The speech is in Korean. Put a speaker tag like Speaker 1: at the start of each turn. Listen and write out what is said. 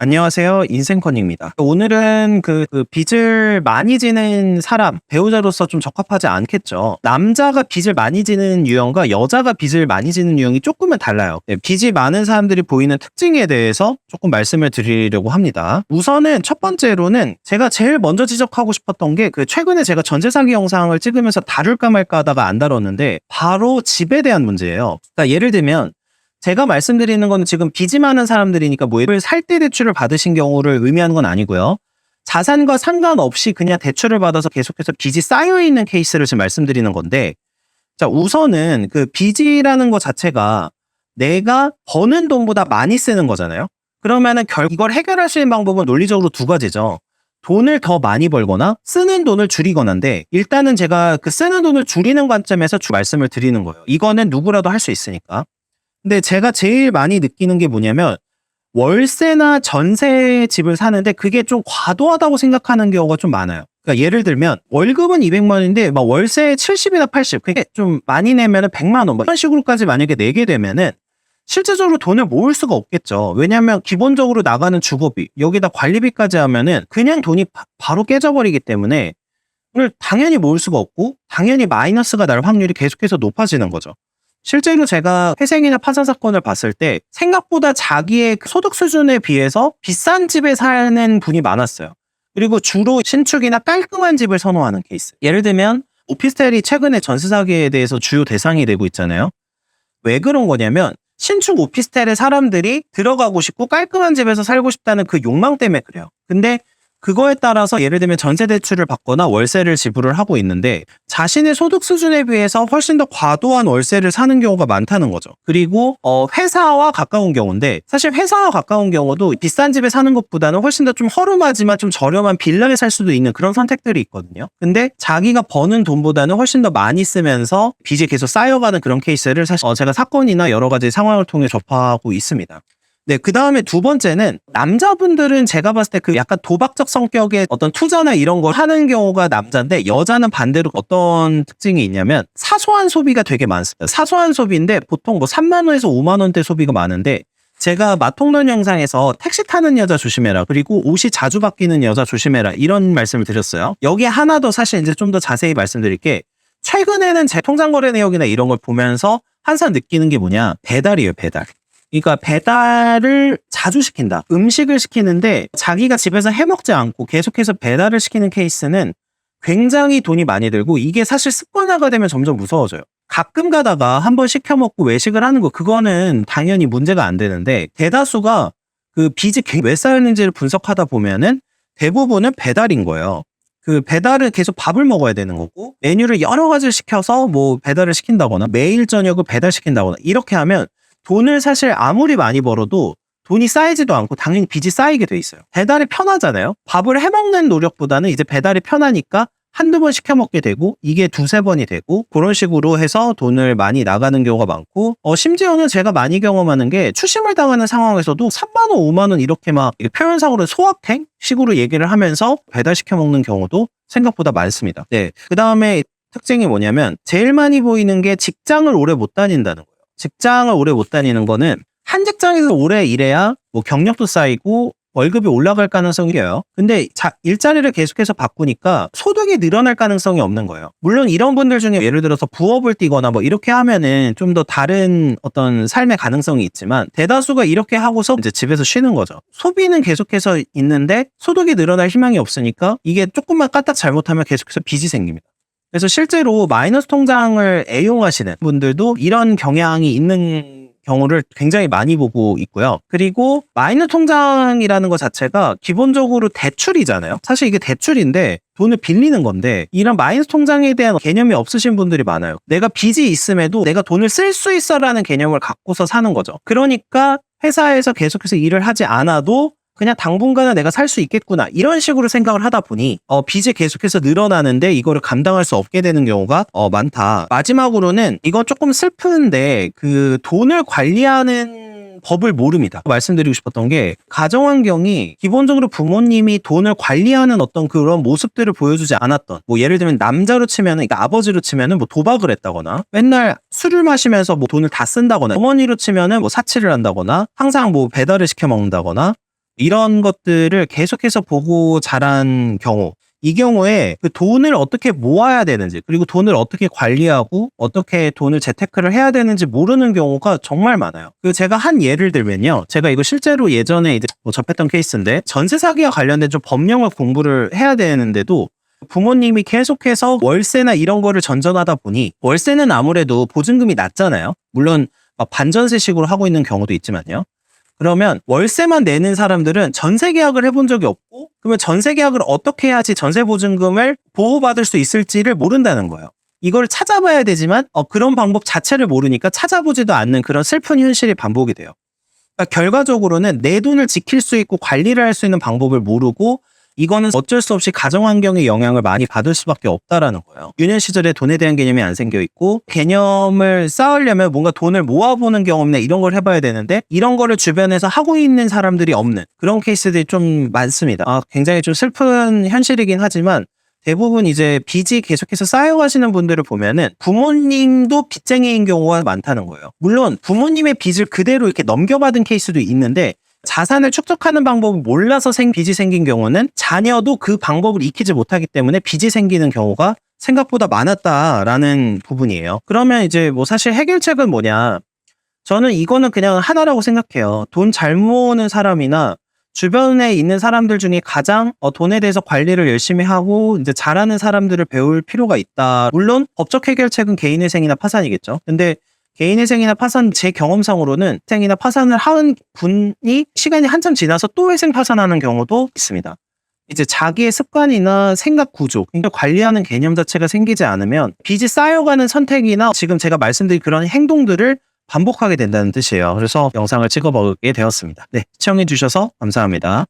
Speaker 1: 안녕하세요. 인생컨입니다. 오늘은 빚을 많이 지는 사람, 배우자로서 좀 적합하지 않겠죠. 남자가 빚을 많이 지는 유형과 여자가 빚을 많이 지는 유형이 조금은 달라요. 네, 빚이 많은 사람들이 보이는 특징에 대해서 조금 말씀을 드리려고 합니다. 우선은 첫 번째로는 제가 제일 먼저 지적하고 싶었던 게 최근에 제가 전세 사기 영상을 찍으면서 다룰까 말까 하다가 안 다뤘는데 바로 집에 대한 문제예요. 그러니까 예를 들면 제가 말씀드리는 건 지금 빚이 많은 사람들이니까 뭐 집을 살 때 대출을 받으신 경우를 의미하는 건 아니고요. 자산과 상관없이 그냥 대출을 받아서 계속해서 빚이 쌓여있는 케이스를 지금 말씀드리는 건데, 자, 우선은 빚이라는 것 자체가 내가 버는 돈보다 많이 쓰는 거잖아요. 그러면은 이걸 해결할 수 있는 방법은 논리적으로 두 가지죠. 돈을 더 많이 벌거나 쓰는 돈을 줄이거나인데, 일단은 제가 쓰는 돈을 줄이는 관점에서 말씀을 드리는 거예요. 이거는 누구라도 할 수 있으니까. 근데 제가 제일 많이 느끼는 게 뭐냐면 월세나 전세 집을 사는데 그게 좀 과도하다고 생각하는 경우가 좀 많아요. 그러니까 예를 들면 월급은 200만 원인데 막 월세 70이나 80, 그게 좀 많이 내면은 100만 원, 뭐 이런 식으로까지 만약에 내게 되면은 실제적으로 돈을 모을 수가 없겠죠. 왜냐하면 기본적으로 나가는 주거비, 여기다 관리비까지 하면은 그냥 돈이 바로 깨져버리기 때문에 오늘 당연히 모을 수가 없고 당연히 마이너스가 날 확률이 계속해서 높아지는 거죠. 실제로 제가 회생이나 파산 사건을 봤을 때 생각보다 자기의 소득 수준에 비해서 비싼 집에 사는 분이 많았어요. 그리고 주로 신축이나 깔끔한 집을 선호하는 케이스. 예를 들면 오피스텔이 최근에 전세 사기에 대해서 주요 대상이 되고 있잖아요. 왜 그런 거냐면 신축 오피스텔에 사람들이 들어가고 싶고 깔끔한 집에서 살고 싶다는 그 욕망 때문에 그래요. 근데 그거에 따라서 예를 들면 전세 대출을 받거나 월세를 지불을 하고 있는데 자신의 소득 수준에 비해서 훨씬 더 과도한 월세를 사는 경우가 많다는 거죠. 그리고 회사와 가까운 경우인데 사실 회사와 가까운 경우도 비싼 집에 사는 것보다는 훨씬 더 좀 허름하지만 좀 저렴한 빌라에 살 수도 있는 그런 선택들이 있거든요. 근데 자기가 버는 돈보다는 훨씬 더 많이 쓰면서 빚이 계속 쌓여가는 그런 케이스를 사실 제가 사건이나 여러 가지 상황을 통해 접하고 있습니다. 네, 그 다음에 두 번째는 남자분들은 제가 봤을 때 약간 도박적 성격의 어떤 투자나 이런 걸 하는 경우가 남자인데 여자는 반대로 어떤 특징이 있냐면 사소한 소비가 되게 많습니다. 사소한 소비인데 보통 뭐 3만 원에서 5만 원대 소비가 많은데 제가 마통론 영상에서 택시 타는 여자 조심해라, 그리고 옷이 자주 바뀌는 여자 조심해라, 이런 말씀을 드렸어요. 여기에 하나 더 사실 이제 좀 더 자세히 말씀드릴 게 최근에는 제 통장 거래 내역이나 이런 걸 보면서 항상 느끼는 게 뭐냐, 배달이에요, 배달. 그러니까 배달을 자주 시킨다. 음식을 시키는데 자기가 집에서 해먹지 않고 계속해서 배달을 시키는 케이스는 굉장히 돈이 많이 들고 이게 사실 습관화가 되면 점점 무서워져요. 가끔 가다가 한번 시켜 먹고 외식을 하는 거, 그거는 당연히 문제가 안 되는데 대다수가 빚이 왜 쌓였는지를 분석하다 보면은 대부분은 배달인 거예요. 배달을 계속 밥을 먹어야 되는 거고 메뉴를 여러 가지를 시켜서 뭐 배달을 시킨다거나 매일 저녁을 배달시킨다거나 이렇게 하면 돈을 사실 아무리 많이 벌어도 돈이 쌓이지도 않고 당연히 빚이 쌓이게 돼 있어요. 배달이 편하잖아요. 밥을 해먹는 노력보다는 이제 배달이 편하니까 한두 번 시켜 먹게 되고 이게 두세 번이 되고 그런 식으로 해서 돈을 많이 나가는 경우가 많고 심지어는 제가 많이 경험하는 게 추심을 당하는 상황에서도 3만 원, 5만 원 이렇게 막 표현상으로 소확행 식으로 얘기를 하면서 배달시켜 먹는 경우도 생각보다 많습니다. 네, 그 다음에 특징이 뭐냐면 제일 많이 보이는 게 직장을 오래 못 다닌다는 거예요. 직장을 오래 못 다니는 거는 한 직장에서 오래 일해야 뭐 경력도 쌓이고 월급이 올라갈 가능성이 있어요. 근데 일자리를 계속해서 바꾸니까 소득이 늘어날 가능성이 없는 거예요. 물론 이런 분들 중에 예를 들어서 부업을 뛰거나 뭐 이렇게 하면은 좀 더 다른 어떤 삶의 가능성이 있지만 대다수가 이렇게 하고서 이제 집에서 쉬는 거죠. 소비는 계속해서 있는데 소득이 늘어날 희망이 없으니까 이게 조금만 까딱 잘못하면 계속해서 빚이 생깁니다. 그래서 실제로 마이너스 통장을 애용하시는 분들도 이런 경향이 있는 경우를 굉장히 많이 보고 있고요. 그리고 마이너스 통장이라는 것 자체가 기본적으로 대출이잖아요. 사실 이게 대출인데 돈을 빌리는 건데 이런 마이너스 통장에 대한 개념이 없으신 분들이 많아요. 내가 빚이 있음에도 내가 돈을 쓸 수 있어라는 개념을 갖고서 사는 거죠. 그러니까 회사에서 계속해서 일을 하지 않아도 그냥 당분간은 내가 살 수 있겠구나 이런 식으로 생각을 하다 보니 빚이 계속해서 늘어나는데 이거를 감당할 수 없게 되는 경우가 많다. 마지막으로는 이건 조금 슬픈데 돈을 관리하는 법을 모릅니다. 말씀드리고 싶었던 게 가정환경이 기본적으로 부모님이 돈을 관리하는 어떤 그런 모습들을 보여주지 않았던, 뭐 예를 들면 남자로 치면은, 그러니까 아버지로 치면은 뭐 도박을 했다거나 맨날 술을 마시면서 뭐 돈을 다 쓴다거나, 어머니로 치면은 뭐 사치를 한다거나 항상 뭐 배달을 시켜 먹는다거나 이런 것들을 계속해서 보고 자란 경우, 이 경우에 그 돈을 어떻게 모아야 되는지, 그리고 돈을 어떻게 관리하고 어떻게 돈을 재테크를 해야 되는지 모르는 경우가 정말 많아요. 그 제가 한 예를 들면요. 제가 이거 실제로 예전에 이제 뭐 접했던 케이스인데, 전세 사기와 관련된 좀 법령을 공부를 해야 되는데도 부모님이 계속해서 월세나 이런 거를 전전하다 보니, 월세는 아무래도 보증금이 낮잖아요. 물론 막 반전세식으로 하고 있는 경우도 있지만요. 그러면 월세만 내는 사람들은 전세 계약을 해본 적이 없고, 그러면 전세 계약을 어떻게 해야지 전세 보증금을 보호받을 수 있을지를 모른다는 거예요. 이걸 찾아봐야 되지만 그런 방법 자체를 모르니까 찾아보지도 않는 그런 슬픈 현실이 반복이 돼요. 그러니까 결과적으로는 내 돈을 지킬 수 있고 관리를 할 수 있는 방법을 모르고, 이거는 어쩔 수 없이 가정환경의 영향을 많이 받을 수밖에 없다라는 거예요. 유년 시절에 돈에 대한 개념이 안 생겨 있고, 개념을 쌓으려면 뭔가 돈을 모아보는 경험이나 이런 걸 해봐야 되는데, 이런 거를 주변에서 하고 있는 사람들이 없는 그런 케이스들이 좀 많습니다. 굉장히 좀 슬픈 현실이긴 하지만, 대부분 이제 빚이 계속해서 쌓여가시는 분들을 보면은 부모님도 빚쟁이인 경우가 많다는 거예요. 물론 부모님의 빚을 그대로 이렇게 넘겨받은 케이스도 있는데, 자산을 축적하는 방법을 몰라서 빚이 생긴 경우는 자녀도 그 방법을 익히지 못하기 때문에 빚이 생기는 경우가 생각보다 많았다라는 부분이에요. 그러면 이제 뭐 사실 해결책은 뭐냐? 저는 이거는 그냥 하나라고 생각해요. 돈 잘 모으는 사람이나 주변에 있는 사람들 중에 가장 돈에 대해서 관리를 열심히 하고 이제 잘하는 사람들을 배울 필요가 있다. 물론 법적 해결책은 개인회생이나 파산이겠죠. 근데 개인회생이나 파산, 제 경험상으로는 회생이나 파산을 한 분이 시간이 한참 지나서 또 회생 파산하는 경우도 있습니다. 이제 자기의 습관이나 생각 구조, 그러니까 관리하는 개념 자체가 생기지 않으면 빚이 쌓여가는 선택이나 지금 제가 말씀드린 그런 행동들을 반복하게 된다는 뜻이에요. 그래서 영상을 찍어보게 되었습니다. 네, 시청해주셔서 감사합니다.